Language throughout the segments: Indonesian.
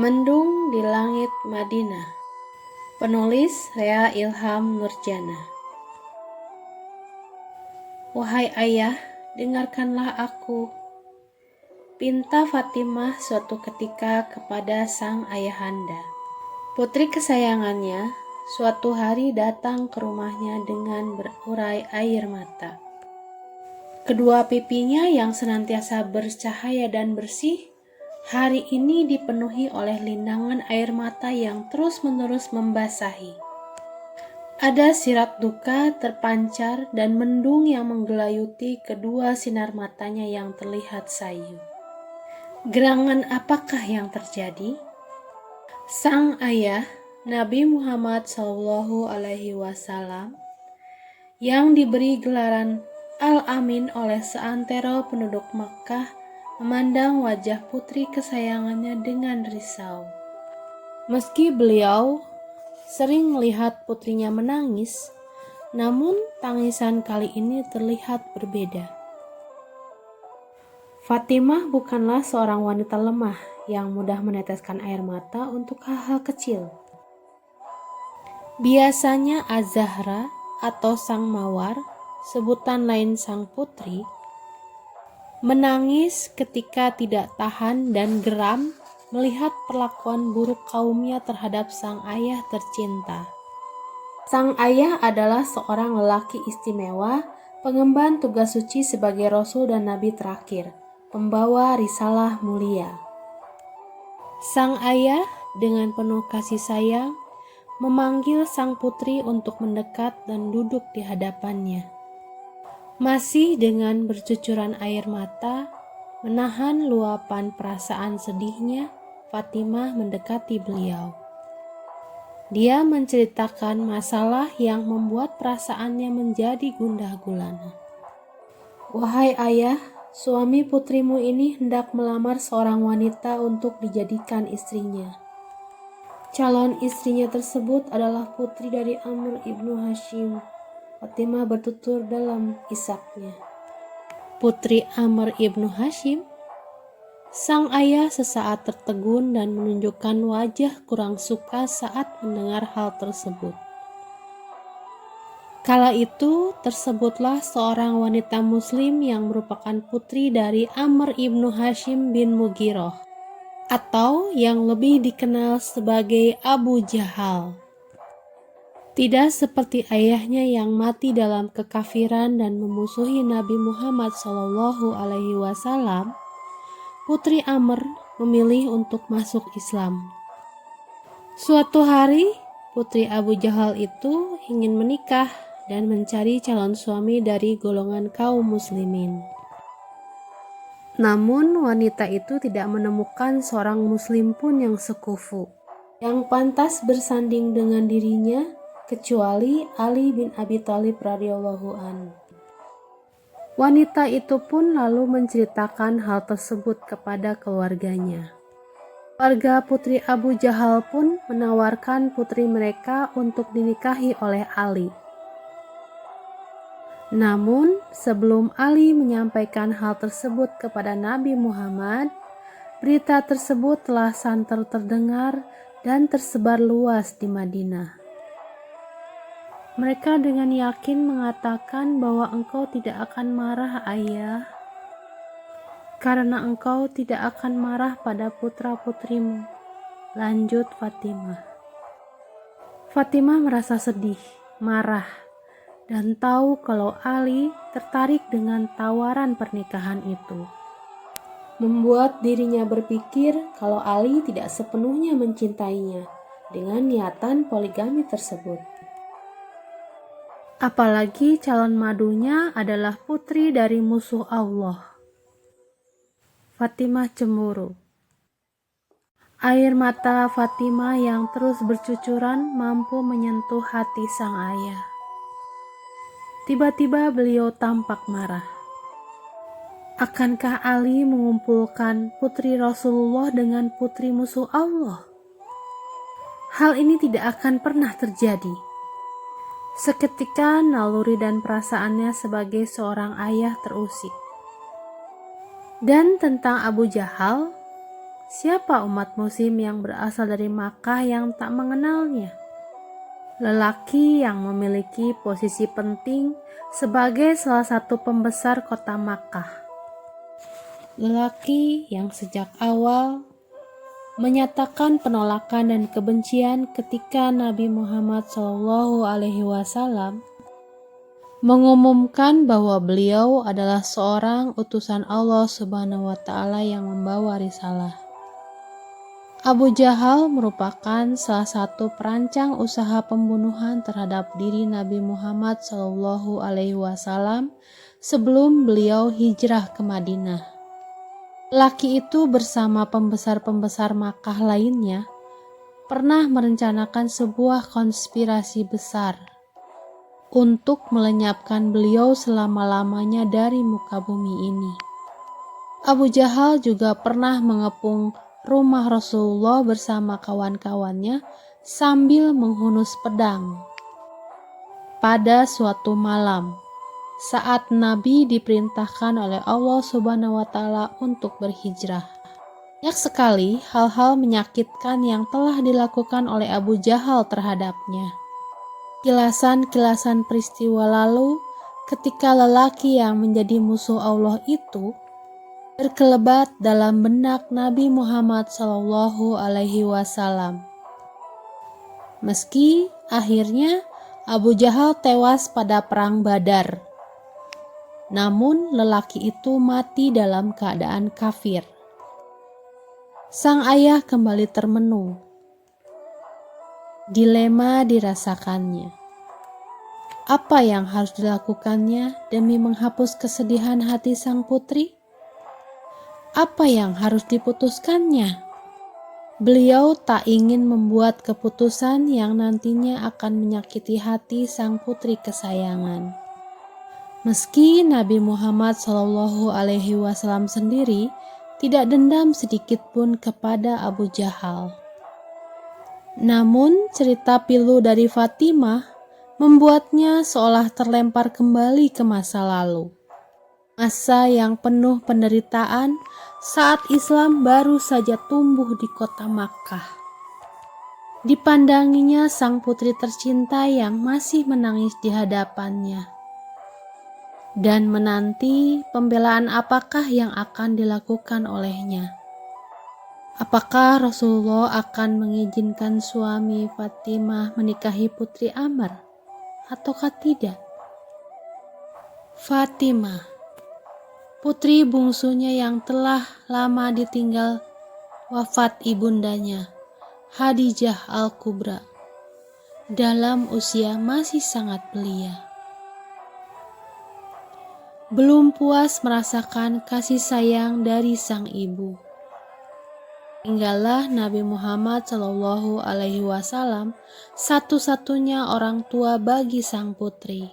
Mendung di Langit Madinah. Penulis Rea Ilham Nurjana. Wahai ayah, dengarkanlah aku. Pinta Fatimah suatu ketika kepada sang ayahanda. Putri kesayangannya suatu hari datang ke rumahnya dengan berurai air mata. Kedua pipinya yang senantiasa bercahaya dan bersih, hari ini dipenuhi oleh linangan air mata yang terus-menerus membasahi. Ada sirat duka terpancar dan mendung yang menggelayuti kedua sinar matanya yang terlihat sayu. Gerangan apakah yang terjadi? Sang ayah, Nabi Muhammad SAW, yang diberi gelaran Al-Amin oleh seantero penduduk Makkah, memandang wajah putri kesayangannya dengan risau. Meski beliau sering melihat putrinya menangis, namun tangisan kali ini terlihat berbeda. Fatimah bukanlah seorang wanita lemah yang mudah meneteskan air mata untuk hal-hal kecil. Biasanya Az-Zahra atau Sang Mawar, sebutan lain Sang Putri, menangis ketika tidak tahan dan geram melihat perlakuan buruk kaumnya terhadap sang ayah tercinta. Sang ayah adalah seorang lelaki istimewa, pengemban tugas suci sebagai Rasul dan Nabi terakhir, pembawa risalah mulia. Sang ayah dengan penuh kasih sayang memanggil sang putri untuk mendekat dan duduk di hadapannya. Masih dengan bercucuran air mata, menahan luapan perasaan sedihnya, Fatimah mendekati beliau. Dia menceritakan masalah yang membuat perasaannya menjadi gundah gulana. Wahai ayah, suami putrimu ini hendak melamar seorang wanita untuk dijadikan istrinya. Calon istrinya tersebut adalah putri dari Amr ibnu Hashim. Fatimah bertutur dalam isapnya. Putri Amr ibnu Hashim? Sang ayah sesaat tertegun dan menunjukkan wajah kurang suka saat mendengar hal tersebut. Kala itu tersebutlah seorang wanita muslim yang merupakan putri dari Amr ibnu Hashim bin Mughirah, atau yang lebih dikenal sebagai Abu Jahal. Tidak seperti ayahnya yang mati dalam kekafiran dan memusuhi Nabi Muhammad SAW, Putri Amr memilih untuk masuk Islam. Suatu hari, Putri Abu Jahal itu ingin menikah dan mencari calon suami dari golongan kaum muslimin. Namun wanita itu tidak menemukan seorang muslim pun yang sekufu, yang pantas bersanding dengan dirinya, kecuali Ali bin Abi Thalib radhiyallahu anhu. Wanita itu pun lalu menceritakan hal tersebut kepada keluarganya. Keluarga Putri Abu Jahal pun menawarkan putri mereka untuk dinikahi oleh Ali. Namun, sebelum Ali menyampaikan hal tersebut kepada Nabi Muhammad, berita tersebut telah santer terdengar dan tersebar luas di Madinah. Mereka dengan yakin mengatakan bahwa engkau tidak akan marah, ayah, karena engkau tidak akan marah pada putra-putrimu. Lanjut Fatimah. Fatimah merasa sedih, marah, dan tahu kalau Ali tertarik dengan tawaran pernikahan itu. Membuat dirinya berpikir kalau Ali tidak sepenuhnya mencintainya dengan niatan poligami tersebut. Apalagi calon madunya adalah putri dari musuh Allah. Fatimah cemburu. Air mata Fatimah yang terus bercucuran mampu menyentuh hati sang ayah. Tiba-tiba beliau tampak marah. Akankah Ali mengumpulkan putri Rasulullah dengan putri musuh Allah? Hal ini tidak akan pernah terjadi. Seketika naluri dan perasaannya sebagai seorang ayah terusik. Dan tentang Abu Jahal, Siapa umat muslim yang berasal dari Makkah yang tak mengenalnya? Lelaki yang memiliki posisi penting sebagai salah satu pembesar kota Makkah. Lelaki yang sejak awal menyatakan penolakan dan kebencian ketika Nabi Muhammad SAW mengumumkan bahwa beliau adalah seorang utusan Allah Subhanahu wa Ta'ala yang membawa risalah. Abu Jahal merupakan salah satu perancang usaha pembunuhan terhadap diri Nabi Muhammad SAW sebelum beliau hijrah ke Madinah. Laki itu bersama pembesar-pembesar Makkah lainnya pernah merencanakan sebuah konspirasi besar untuk melenyapkan beliau selama-lamanya dari muka bumi ini. Abu Jahal juga pernah mengepung rumah Rasulullah bersama kawan-kawannya sambil menghunus pedang. Pada suatu malam, saat Nabi diperintahkan oleh Allah Subhanahu wa Ta'ala untuk berhijrah, banyak sekali hal-hal menyakitkan yang telah dilakukan oleh Abu Jahal terhadapnya. Kilasan-kilasan peristiwa lalu ketika lelaki yang menjadi musuh Allah itu berkelebat dalam benak Nabi Muhammad SAW. Meski akhirnya Abu Jahal tewas pada perang Badar, namun lelaki itu mati dalam keadaan kafir. Sang ayah kembali termenung. Dilema dirasakannya. Apa yang harus dilakukannya demi menghapus kesedihan hati sang putri? Apa yang harus diputuskannya? Beliau tak ingin membuat keputusan yang nantinya akan menyakiti hati sang putri kesayangan. Meski Nabi Muhammad SAW sendiri tidak dendam sedikit pun kepada Abu Jahal. Namun cerita pilu dari Fatimah membuatnya seolah terlempar kembali ke masa lalu. Masa yang penuh penderitaan saat Islam baru saja tumbuh di kota Makkah. Dipandanginya sang putri tercinta yang masih menangis di hadapannya dan menanti pembelaan apakah yang akan dilakukan olehnya. Apakah Rasulullah akan mengizinkan suami Fatimah menikahi putri Amr ataukah tidak? Fatimah, putri bungsunya yang telah lama ditinggal wafat ibundanya, Khadijah Al-Kubra, dalam usia masih sangat belia. Belum puas merasakan kasih sayang dari sang ibu, tinggallah Nabi Muhammad SAW satu-satunya orang tua bagi sang putri,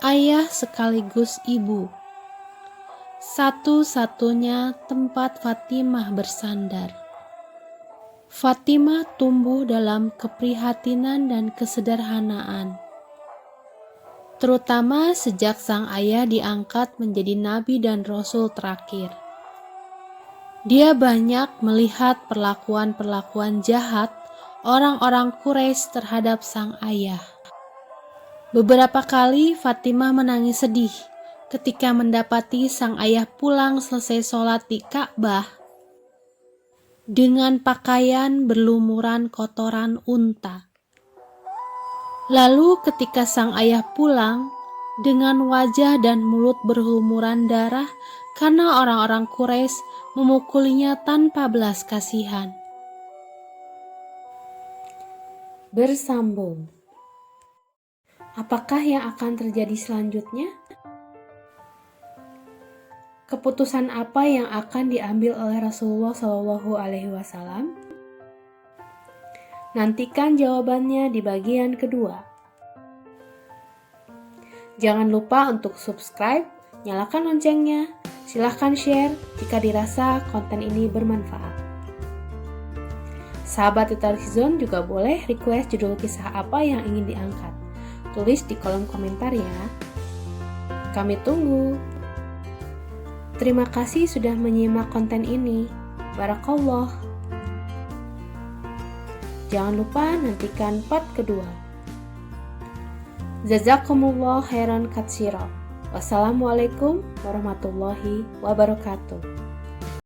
ayah sekaligus ibu, satu-satunya tempat Fatimah bersandar. Fatimah tumbuh dalam keprihatinan dan kesederhanaan, terutama sejak sang ayah diangkat menjadi nabi dan rasul terakhir. Dia banyak melihat perlakuan-perlakuan jahat orang-orang Quraisy terhadap sang ayah. Beberapa kali Fatimah menangis sedih ketika mendapati sang ayah pulang selesai sholat di Ka'bah dengan pakaian berlumuran kotoran unta. Lalu ketika sang ayah pulang dengan wajah dan mulut berlumuran darah karena orang-orang Quraisy memukulinya tanpa belas kasihan. Bersambung. Apakah yang akan terjadi selanjutnya? Keputusan apa yang akan diambil oleh Rasulullah SAW? Nantikan jawabannya di bagian kedua. Jangan lupa untuk subscribe, nyalakan loncengnya, silahkan share jika dirasa konten ini bermanfaat. Sahabat Literary Zone juga boleh request judul kisah apa yang ingin diangkat. Tulis di kolom komentar ya. Kami tunggu. Terima kasih sudah menyimak konten ini. Barakallah. Jangan lupa nantikan part kedua. Jazakumullah khairan katsira. Wassalamualaikum warahmatullahi wabarakatuh.